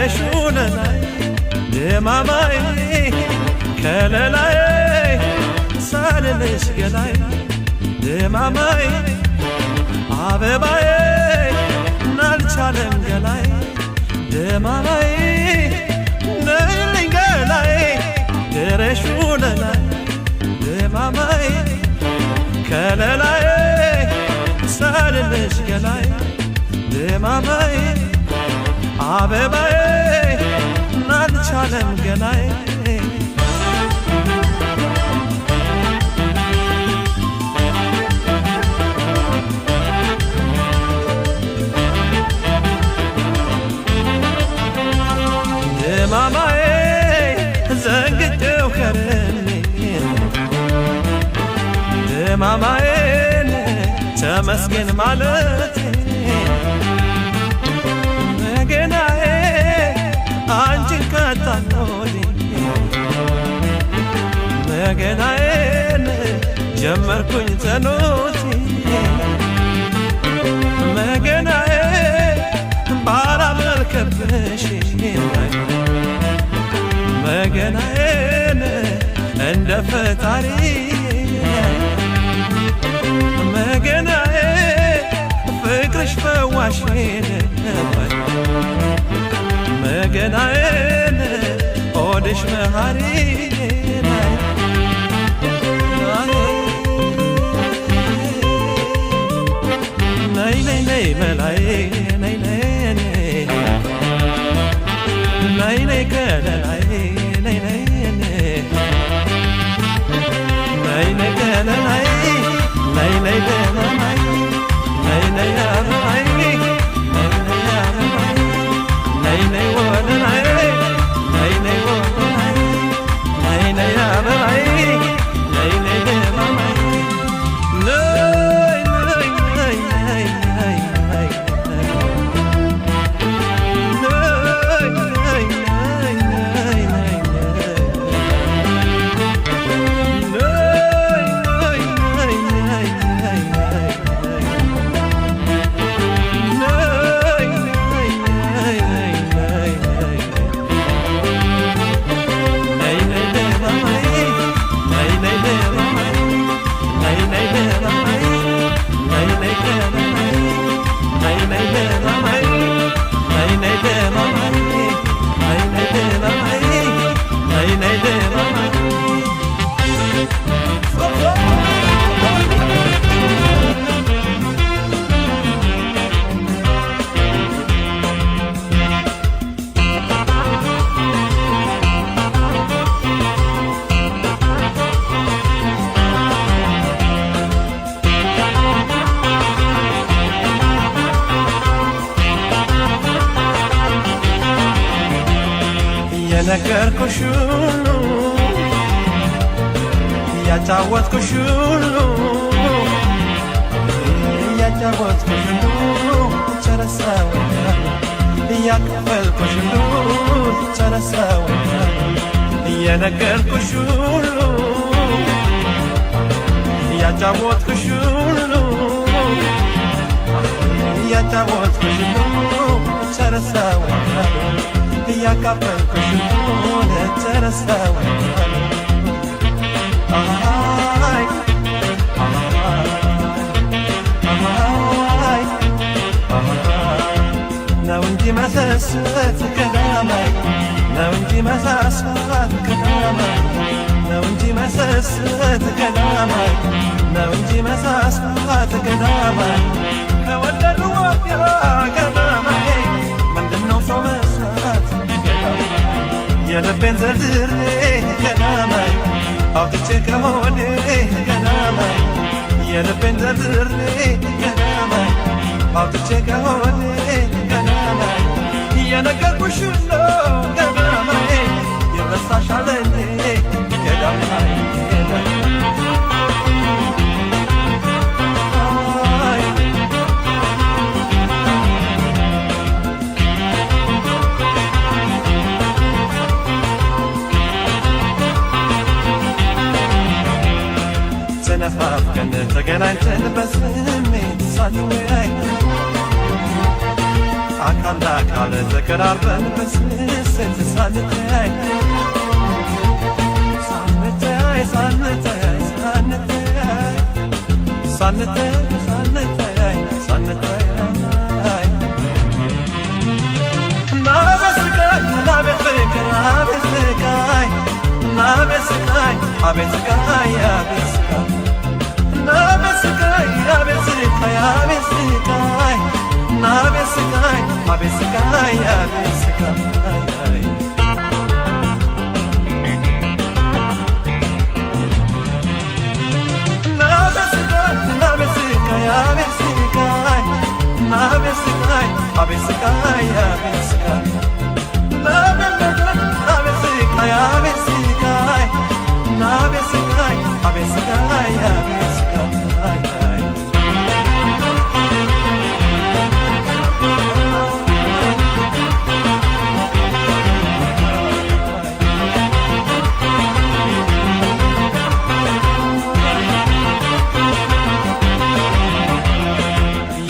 ደረሹን ላይ ድማማይ ከለላይ ሳልልሽ ገላይ ድማማይ አበባዬ ናልቻለም ገላይ ድማማይ ነይልኝ ገላይ ደረሹን ላይ ድማማይ ከለላይ ሳልልሽ ገላይ ድማማይ አበባዬ ናልቻለም ገላይ ድማማዬ ዘንግቼው ከርሜ ድማማዬን ተመስገን ማለት ገናዬ አንቺን ካጣኖሌ መገናዬን ጀመርኩኝ ተኖቴ መገናዬ ባላመልከብሽ መገናዬን እንደ ፈጣሪ መገናዬ ፍቅርሽ ፈዋሽን መገናዬን ሆድሽ መሃሪ ነይ ነይ ነይ መላይ ነይ ነይ ነይ ነይ ከለላይ ነይ ነይ ነይ ነይ ከለላይ ነይ ነይ ከለላይ ነይ ነይ አበባይ ነይ ነይ ወለላይ ነይ ነይ ወለላይ ነይ ነይ አበባይ ነይ ነይ ደማማይ ነይ ነይ ነይ ነይ ነይ ነይ የነገርኩሽ ሁሉ ያጫወትኩሽ ሁሉ ያጫወትኩሽ ሁሉ ጨረሰው ያከፈልኩሽ ሁሉ ጨረሰው የነገርኩሽ ሁሉ ያጫወትኩሽ ሁሉ ያጫወትኩሽ ሁሉ ጨረሰው ያካፈልኩሽ ሆነ ተረሳው አይ አይ ነው እንጂ መሰሰት ከዳማይ ነው እንጂ መሳሳት ከዳማይ ነው እንጂ መሰሰት ከዳማይ ነው እንጂ መሳሳት ከዳማይ ከወደዱ ወዲያ ከዳማይ ምንድነው ሰው መስራት የልቤን ዘርዝሬ ገናማይ አውጥቼ ከሆዴ ገናማይ የልቤን ዘርዝሬ ገናማይ አውጥቼ ከሆዴ ገናማይ የነገርኩሽ ነው ገናማይ ይረሳሻል እንዴ ገናማይ ተነፋፍቀን ተገናኝተን በስሜት ሳንወያይ አካል ለአካል ተቀራርበን በስስት ሳንተያይ ሳንተያይ ሳንተያይ ሳንተያይ ሳንተያይ ሳንተያይ ናቤት ስቃይ ናቤት ፍቅር አቤት ስቃይ ናቤት ስቃይ አቤት ስቃይ አቤት ስቃይ ናቤት ስቃይ አቤት ስቃይ አቤት ስቃይ ናቤት ስቃይ አቤት ስቃይ አቤት ስቃይ Abe sikai, abe sikai, abe sikai. Abe sikai, abe sikai. Abe sikai, abe sikai, abe sikai.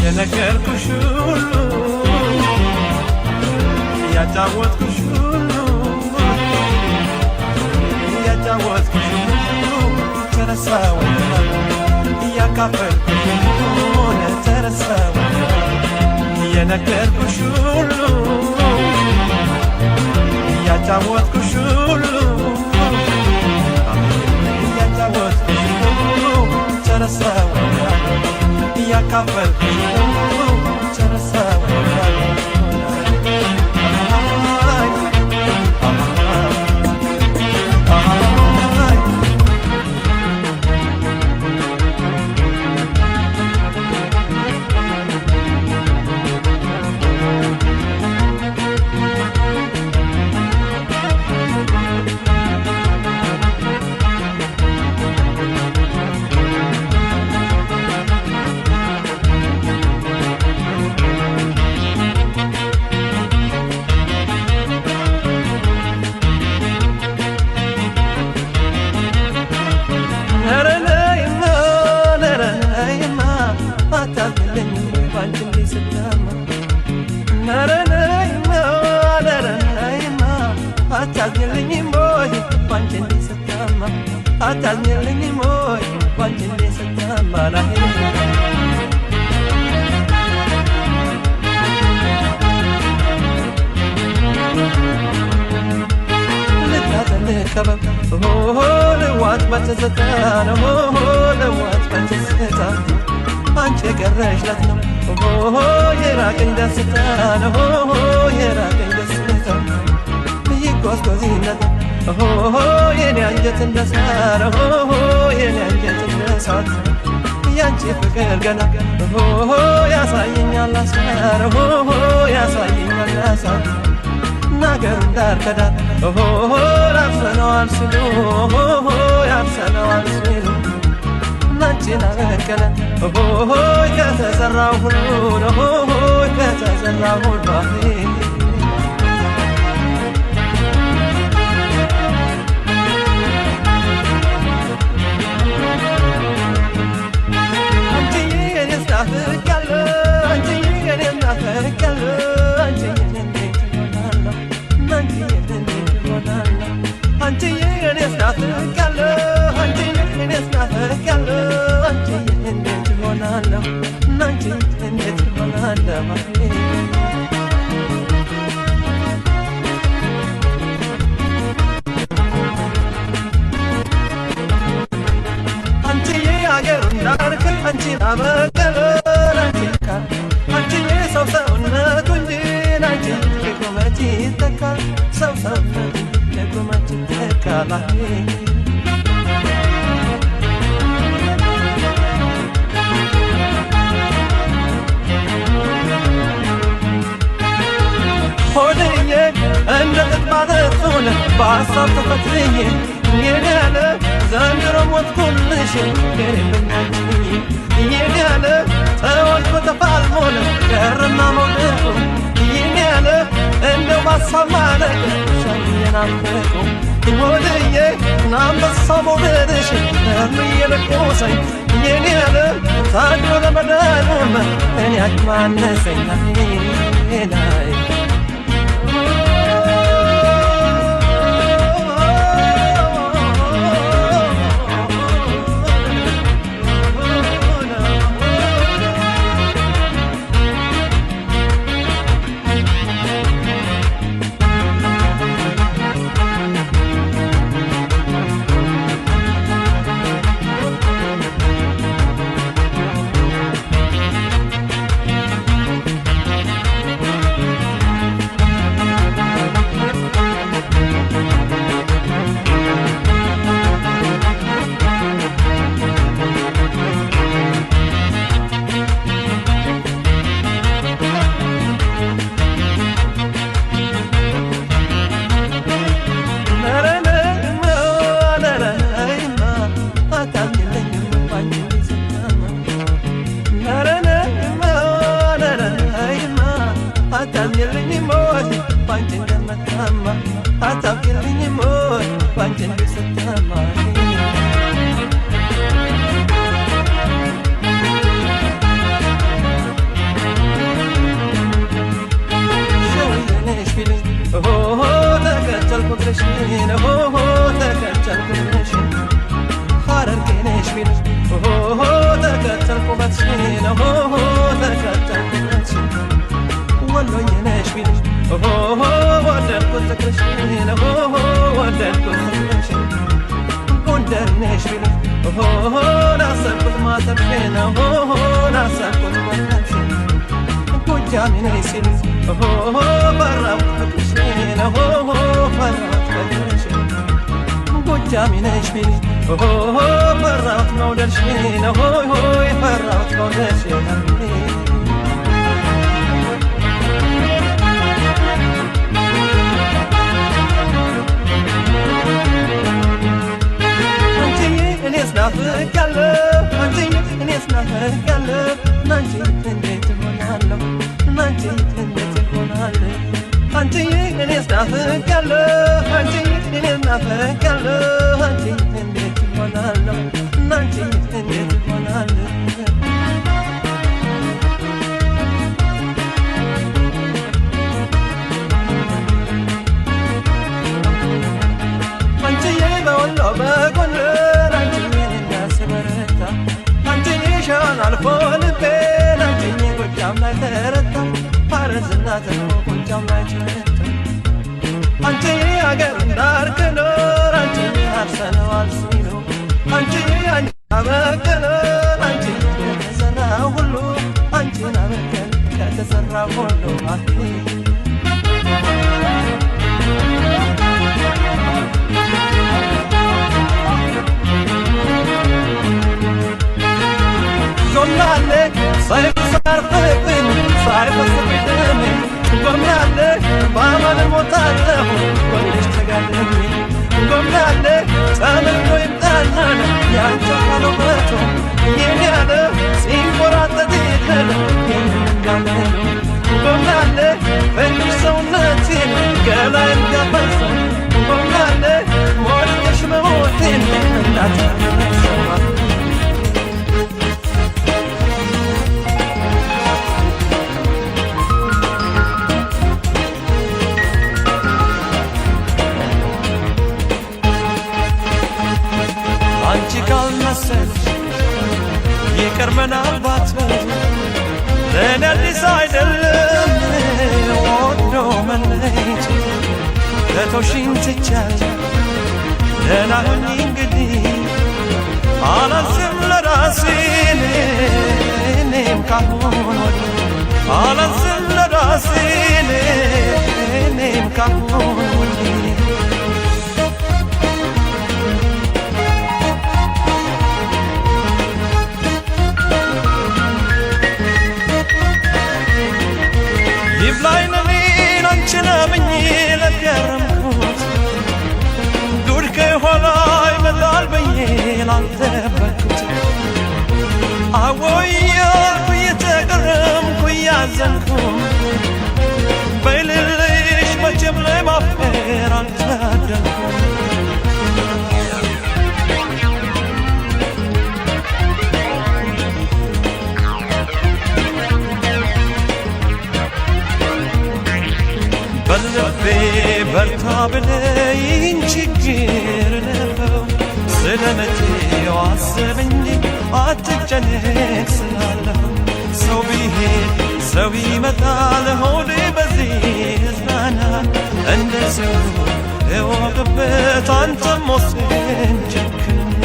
የነገርኩሽ ሁሉ ያጫወትኩሽ ሁሉ ያጫወትኩሽ ሁሉ ተረሳው ያካፈልኩሽ ሁሉ ተረሳው የነገርኩሽ ሁሉ ያጫወትኩሽ ሁሉ ያጫወትኩሽ ሁሉ ተረሳው ያካፈልኩሽ ተረሳው አታዝኝልኝም ወይ ባንቺ እንዲሰታማ አታዝኝልኝም ወይ ባንቺ እንዲሰታማ ላይ ልታዘልከበብ ልዋት በትዝታ ነው ልዋት በትዝታ አንቺ የቀረሽለት ነው የራቀኝ ደስታ ነው የራቀኝ ደስታ ይጓዝጓዝነት የኔ አንጀት እንደሳር የኔ አንጀት እንደሳት ያንቺ ፍቅር ገና ያሳየኛል አስማር ያሳየኛል አሳት ነገሩ እንዳርከዳት ያፍሰነዋል ሲሉ ያፍሰነዋል ሲሉ ናንቺን አበቀለ ከተዘራው ሁሉ ከተዘራው ሁሉ በሀሳብ ተፈትኜ የኔ ያለ ዘንድሮ ሞትኩልሽ የኔብኛችኝ የኔ ያለ ሰዎች በተፋልሞን ቀርና መውደቁ የኔ ያለ እንደው ማሳብ ማለቅ ሰሚየናፈቁ ወድዬ ናንበሳ መውደድሽ እርምዬ ለቆሰኝ የኔ ያለ ታድሮ ለመዳኑም እኔ አቅማነሰኛ ላይ በርታ ብለኝ ችግር ነው ስለመቼው አስበኝ አትጨነቅ ስላለሁ ሰው ቢሄድ ሰው ይመጣል ሆዴ በዚህ ይጽናናል እንደ ሰው እወቅበት አንተም ወስን ጨክና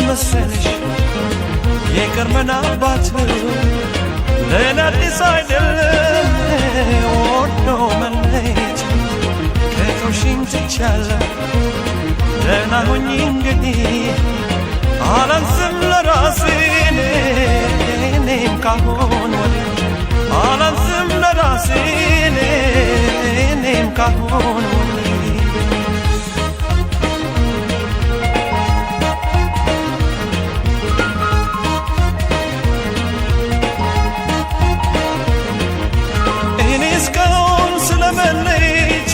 መሰለሽ የቀርመና አባት ለእኔ አዲስ አይደለም ወዶ መለየት ከቶሽኝ ትቻለሁ ደህና ሆኜ እንግዲህ አላንስም ለራሴ እኔም ካሁን ወዲህ አላንስም ለራሴ እኔም ካሁን ወዲህ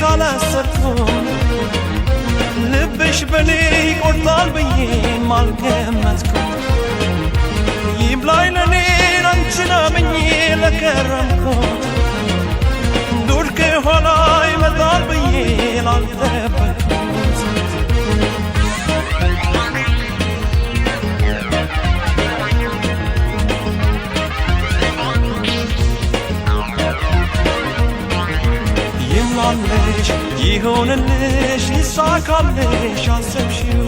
አላሰብኩም ልብሽ በኔ ይቆርጣል ብዬም አልገመትኩም ይብላኝ ለኔ አንቺን አምኜ ለከረምኩት ዱር ከኋላ ይመጣል ብዬ ላልጠበቅኩት ይሟለሽ ይሆንልሽ ይሳካልሽ አሰብሽው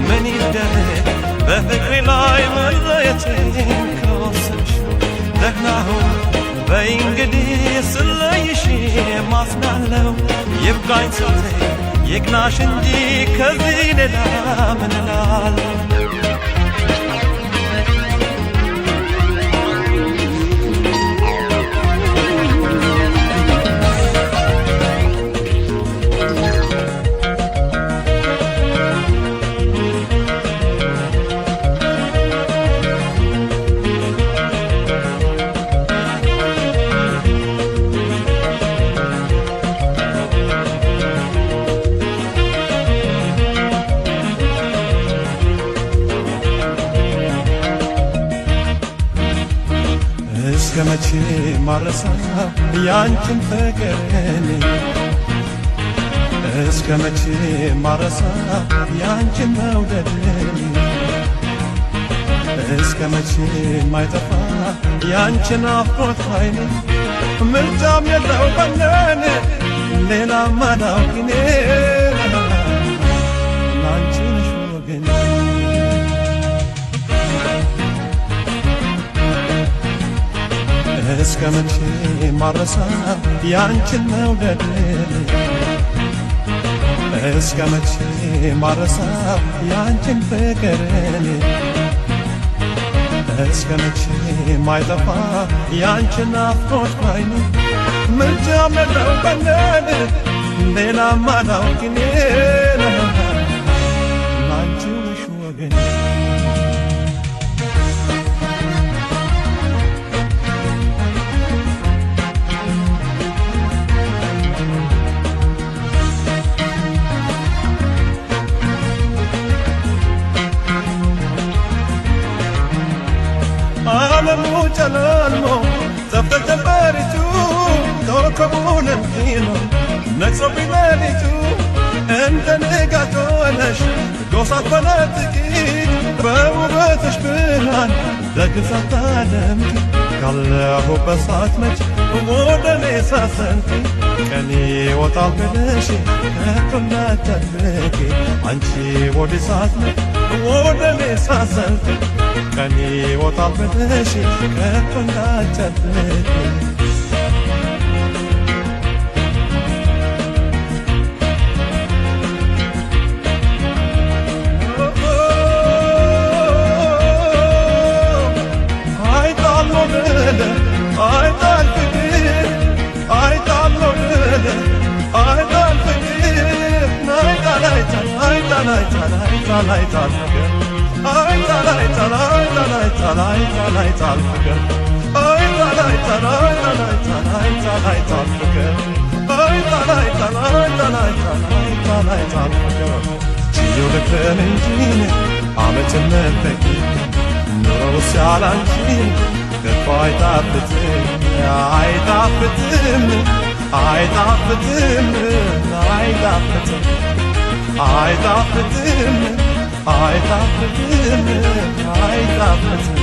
ምን ይደረግ በፍቅሬ ላይ መለየቴን ከወሰንሽው ደህና ሁን በይ እንግዲህ ስለይሽ ማዝናለው ይብቃኝ ስትይ ይቅናሽ እንጂ ከዚህ ሌላ ምን እላለሁ እስከ መቼ ማረሳ ያንቺን ፍቅር እስከ መቼ ማረሳ ያንቺን መውደድ እስከ መቼ ማይጠፋ ያንቺን አፍሮት ኃይል ምርጫም የለው በነን ሌላ ማዳውኪኔ አንቺ ነሽ ወገኔ እስከ መቼ ማረሳ ያንቺን መውደድ እስከ መቼ ማረሳ ያንቺን ፍቅር እስከ መቼ ማይጠፋ ያንቺን ናፍቆት ባይኔ ምርጫም የለው በነን ሌላ ማላውቅኔ አንቺ ነሽ ወገኔ ዓለሙ ጨለልሞ ጠፍተሽ ጀመሪቱ ኮከቡን እንኪኖ ነግሶብኝ ሌሊቱ እንደ ንጋት ሆነሽ ጎሳት ፈነጥቂ በውበትሽ ብርሃን ደግፍ ሳታደምቂ ካለሁበት ሳትመጪ ወደ እኔ ሳትዘልቂ ቀኔ ይወጣል ብለሽ ከቶ እንዳትጠብቂ አንቺ ወዲህ ሳትመጪ ወደ እኔ ሳትዘልቂ ቀኔ ይወጣል ብለሽ ከቶ እንዳትጠብቂ ይጣል ፍቅር ይጣል ፍቅር ችዬው ልክረም እንጂ ዓመትን መፈቂ ኑሮው ሲያላንቺ ከቶ አይጣፍጥም አይጣፍጥም አይጣፍጥም አይጣፍጥም አይጣፍጥም አይጣፍጥም አይጣፍጥም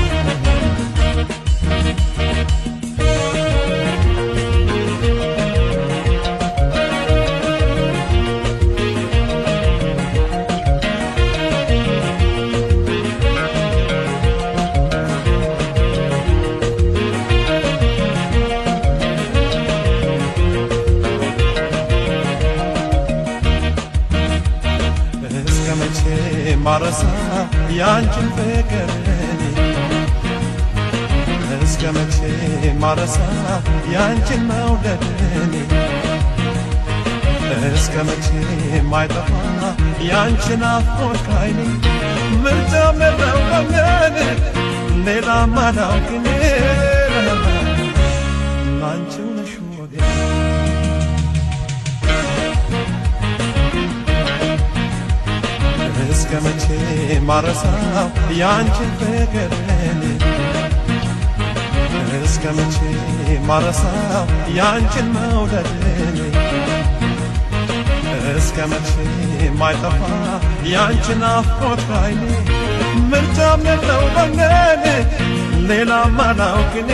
ማረሳ ያንቺን ፍቅር እስከ መቼ ማረሳ ያንቺን መውደድ እስከ መቼ ማይጠፋ ያንቺን ናፍቆት ከዓይኔ ምርጫ መራው ቀን ሌላ ማላውቅን አንቺው ነሽ ወዴ እስከ መቼ ማረሳው ያንቺን ፍቅር እስከ መቼ ማረሳው ያንቺን መውደድ እስከ መቼ ማይጠፋ ያንቺን ናፍቆት ከዓይኔ ምርጫ የለው በነን ሌላ ማላውቅን